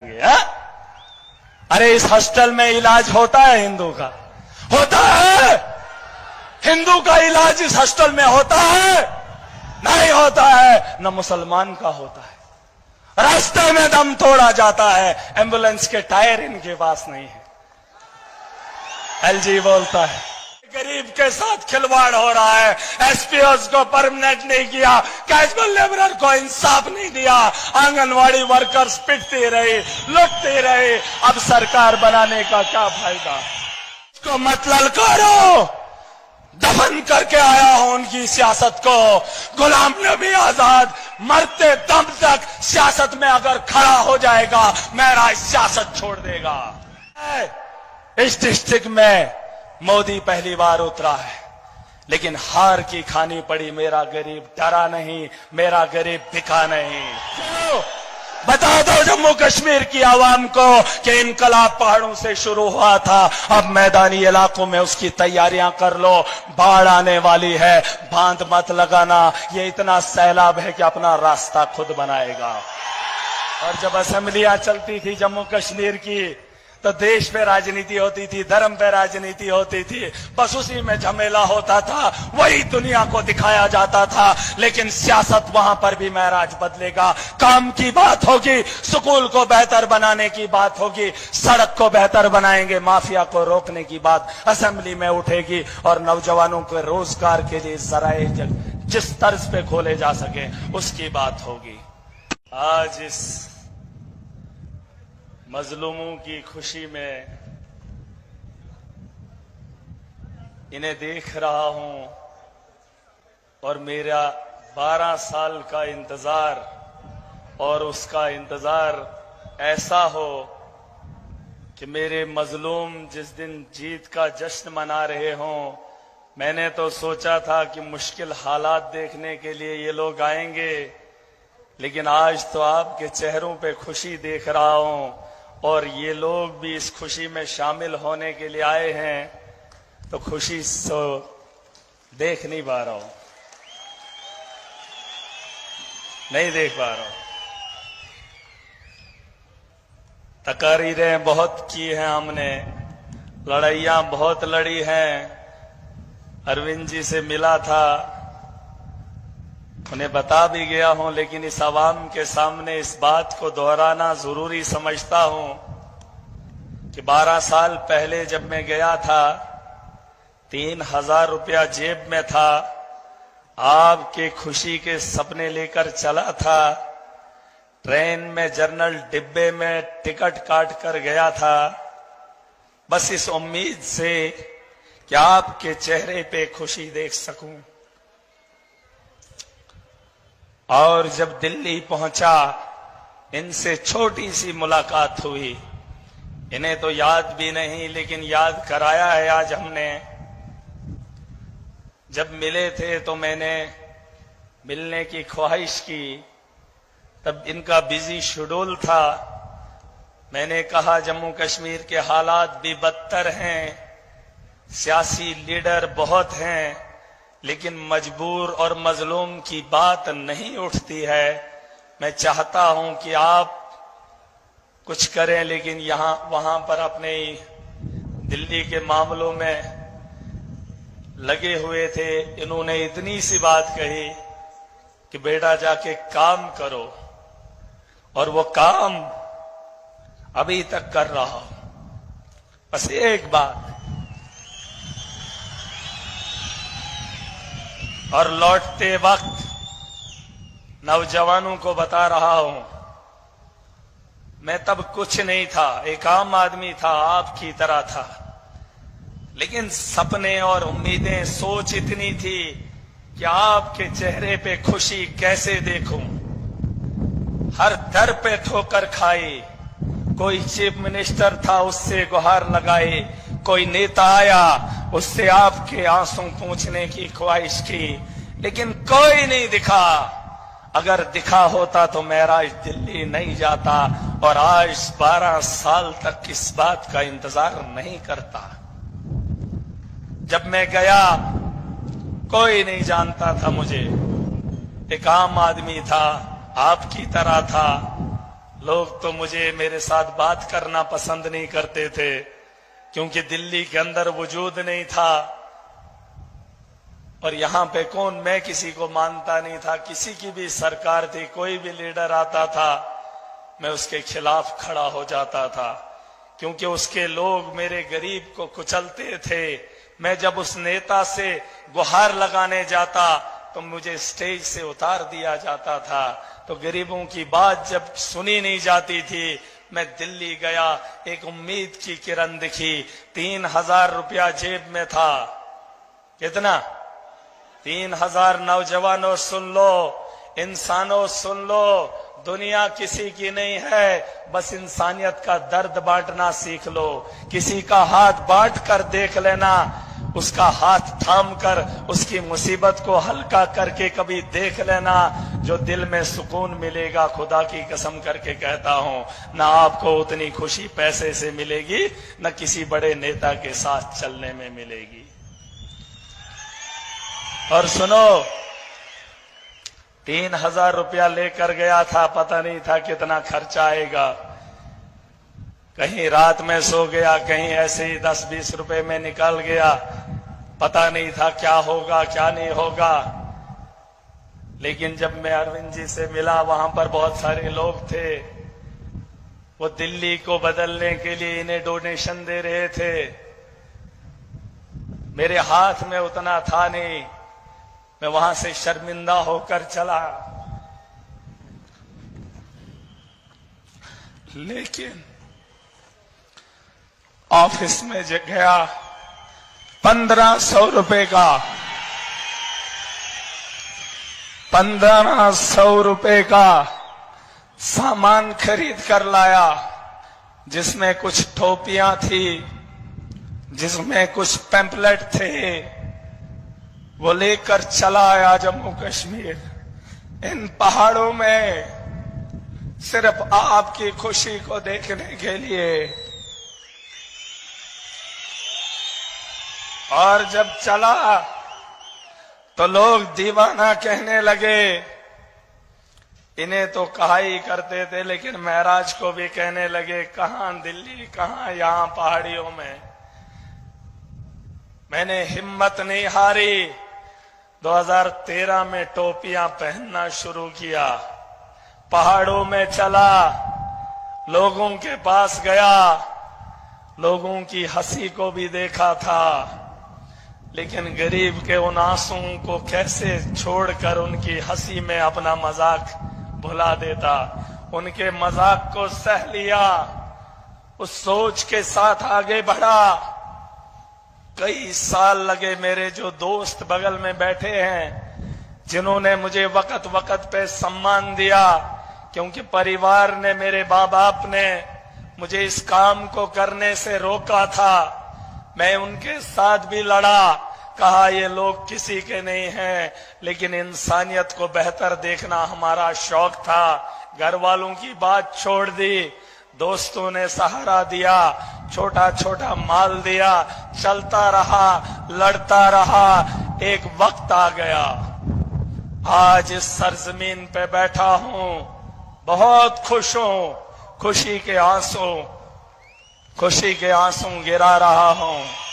जाएंगे। हा? अरे इस हॉस्टल में इलाज होता है हिंदू का? होता है? हिंदू का इलाज इस हॉस्टल में होता है? नहीं होता है। न मुसलमान का होता है। रास्ते में दम तोड़ा जाता है, एम्बुलेंस के टायर इनके पास नहीं है। एलजी बोलता है गरीब के साथ खिलवाड़ हो रहा है। एसपीओस को परमानेंट नहीं किया, कैजुअल लेबरर को इंसाफ नहीं दिया, आंगनवाड़ी वर्कर्स पिटते रहे, लुटते रहे। अब सरकार बनाने का क्या फायदा? इसको मत ललकारो। दफन करके आया हूं उनकी सियासत को। गुलाम नबी आजाद मरते दम तक सियासत में अगर खड़ा हो जाएगा, मेरा सियासत छोड़ देगा। इस डिस्ट्रिक्ट में मोदी पहली बार उतरा है, लेकिन हार की खानी पड़ी। मेरा गरीब डरा नहीं, मेरा गरीब बिका नहीं। क्यों? बता दो जम्मू कश्मीर की आवाम को कि इनकलाब पहाड़ों से शुरू हुआ था, अब मैदानी इलाकों में उसकी तैयारियां कर लो। बाढ़ आने वाली है, बांध मत लगाना। ये इतना सैलाब है कि अपना रास्ता खुद बनाएगा। और जब असेंबलियां चलती थी जम्मू कश्मीर की, तो देश पे राजनीति होती थी, धर्म पे राजनीति होती थी, बस उसी में झमेला होता था, वही दुनिया को दिखाया जाता था। लेकिन सियासत वहां पर भी महराज बदलेगा। काम की बात होगी, स्कूल को बेहतर बनाने की बात होगी, सड़क को बेहतर बनाएंगे, माफिया को रोकने की बात असेंबली में उठेगी, और नौजवानों के रोजगार के लिए जराए जिस तर्ज पे खोले जा सके उसकी बात होगी। आज इस मजलूमों की खुशी में इन्हें देख रहा हूं, और मेरा 12 साल का इंतजार, और उसका इंतजार ऐसा हो कि मेरे मजलूम जिस दिन जीत का जश्न मना रहे हों। मैंने तो सोचा था कि मुश्किल हालात देखने के लिए ये लोग आएंगे, लेकिन आज तो आपके चेहरों पे खुशी देख रहा हूं, और ये लोग भी इस खुशी में शामिल होने के लिए आए हैं, तो खुशी तो देख नहीं पा रहा हूं, नहीं देख पा रहा हूं। तकारीरें बहुत की हैं हमने, लड़ाइयां बहुत लड़ी हैं। अरविंद जी से मिला था, उन्हें बता भी गया हूं, लेकिन इस आवाम के सामने इस बात को दोहराना जरूरी समझता हूं कि 12 साल पहले जब मैं गया था, 3000 रुपया जेब में था, आपके खुशी के सपने लेकर चला था, ट्रेन में जर्नल डिब्बे में टिकट काट कर गया था, बस इस उम्मीद से कि आपके चेहरे पे खुशी देख सकूं। और जब दिल्ली पहुंचा, इनसे छोटी सी मुलाकात हुई। इन्हें तो याद भी नहीं, लेकिन याद कराया है आज हमने। जब मिले थे तो मैंने मिलने की ख्वाहिश की, तब इनका बिजी शेड्यूल था। मैंने कहा जम्मू कश्मीर के हालात भी बदतर हैं, सियासी लीडर बहुत हैं, लेकिन मजबूर और मजलूम की बात नहीं उठती है। मैं चाहता हूं कि आप कुछ करें, लेकिन यहां वहां पर अपने दिल्ली के मामलों में लगे हुए थे। इन्होंने इतनी सी बात कही कि बेटा जाके काम करो, और वो काम अभी तक कर रहा हूं। बस एक बात, और लौटते वक्त नौजवानों को बता रहा हूं, मैं तब कुछ नहीं था, एक आम आदमी था, आपकी तरह था, लेकिन सपने और उम्मीदें, सोच इतनी थी कि आपके चेहरे पे खुशी कैसे देखूं। हर दर पे ठोकर खाई, कोई चीफ मिनिस्टर था, उससे गुहार लगाई, कोई नेता आया, उससे आपके आंसू पूछने की ख्वाहिश की, लेकिन कोई नहीं दिखा। अगर दिखा होता तो महराज दिल्ली नहीं जाता, और आज 12 साल तक इस बात का इंतजार नहीं करता। जब मैं गया कोई नहीं जानता था मुझे, एक आम आदमी था, आपकी तरह था, लोग तो मुझे मेरे साथ बात करना पसंद नहीं करते थे, क्योंकि दिल्ली के अंदर वजूद नहीं था। और यहां पे कौन, मैं किसी को मानता नहीं था। किसी की भी सरकार थी, कोई भी लीडर आता था, मैं उसके खिलाफ खड़ा हो जाता था, क्योंकि उसके लोग मेरे गरीब को कुचलते थे। मैं जब उस नेता से गुहार लगाने जाता तो मुझे स्टेज से उतार दिया जाता था। तो गरीबों की बात जब सुनी नहीं जाती थी, मैं दिल्ली गया, एक उम्मीद की किरण दिखी। 3,000 रुपया जेब में था। कितना? 3,000। नौजवानों सुन लो, इंसानों सुन लो, दुनिया किसी की नहीं है, बस इंसानियत का दर्द बांटना सीख लो। किसी का हाथ बांट कर देख लेना, उसका हाथ थाम कर उसकी मुसीबत को हल्का करके कभी देख लेना, जो दिल में सुकून मिलेगा, खुदा की कसम करके कहता हूं, ना आपको उतनी खुशी पैसे से मिलेगी, न किसी बड़े नेता के साथ चलने में मिलेगी। और सुनो, 3,000 रुपया लेकर गया था, पता नहीं था कितना खर्चा आएगा। कहीं रात में सो गया, कहीं ऐसे ही 10-20 रुपए में निकल गया, पता नहीं था क्या होगा क्या नहीं होगा। लेकिन जब मैं अरविंद जी से मिला, वहां पर बहुत सारे लोग थे, वो दिल्ली को बदलने के लिए इन्हें डोनेशन दे रहे थे। मेरे हाथ में उतना था नहीं, मैं वहां से शर्मिंदा होकर चला। लेकिन ऑफिस में गया, 1,500 रुपए का, 1,500 रुपए का सामान खरीद कर लाया, जिसमें कुछ टोपियां थी, जिसमें कुछ पैम्पलेट थे। वो लेकर चला आया जम्मू कश्मीर। इन पहाड़ों में सिर्फ आपकी खुशी को देखने के लिए। और जब चला तो लोग दीवाना कहने लगे। इन्हें तो कहा ही करते थे, लेकिन महराज को भी कहने लगे, कहां दिल्ली, कहां यहां पहाड़ियों में। मैंने हिम्मत नहीं हारी। 2013 में टोपियां पहनना शुरू किया, पहाड़ों में चला, लोगों के पास गया, लोगों की हंसी को भी देखा था, लेकिन गरीब के उन आंसुओं को कैसे छोड़कर उनकी हंसी में अपना मजाक भुला देता। उनके मजाक को सह लिया, उस सोच के साथ आगे बढ़ा। कई साल लगे। मेरे जो दोस्त बगल में बैठे हैं, जिन्होंने मुझे वक्त वक्त पे सम्मान दिया, क्योंकि परिवार ने, मेरे माँ बाप ने मुझे इस काम को करने से रोका था, मैं उनके साथ भी लड़ा। कहा ये लोग किसी के नहीं हैं, लेकिन इंसानियत को बेहतर देखना हमारा शौक था। घर वालों की बात छोड़ दी, दोस्तों ने सहारा दिया, छोटा छोटा माल दिया, चलता रहा, लड़ता रहा। एक वक्त आ गया, आज इस सरजमीन पे बैठा हूं, बहुत खुश हूं, खुशी के आंसू गिरा रहा हूं।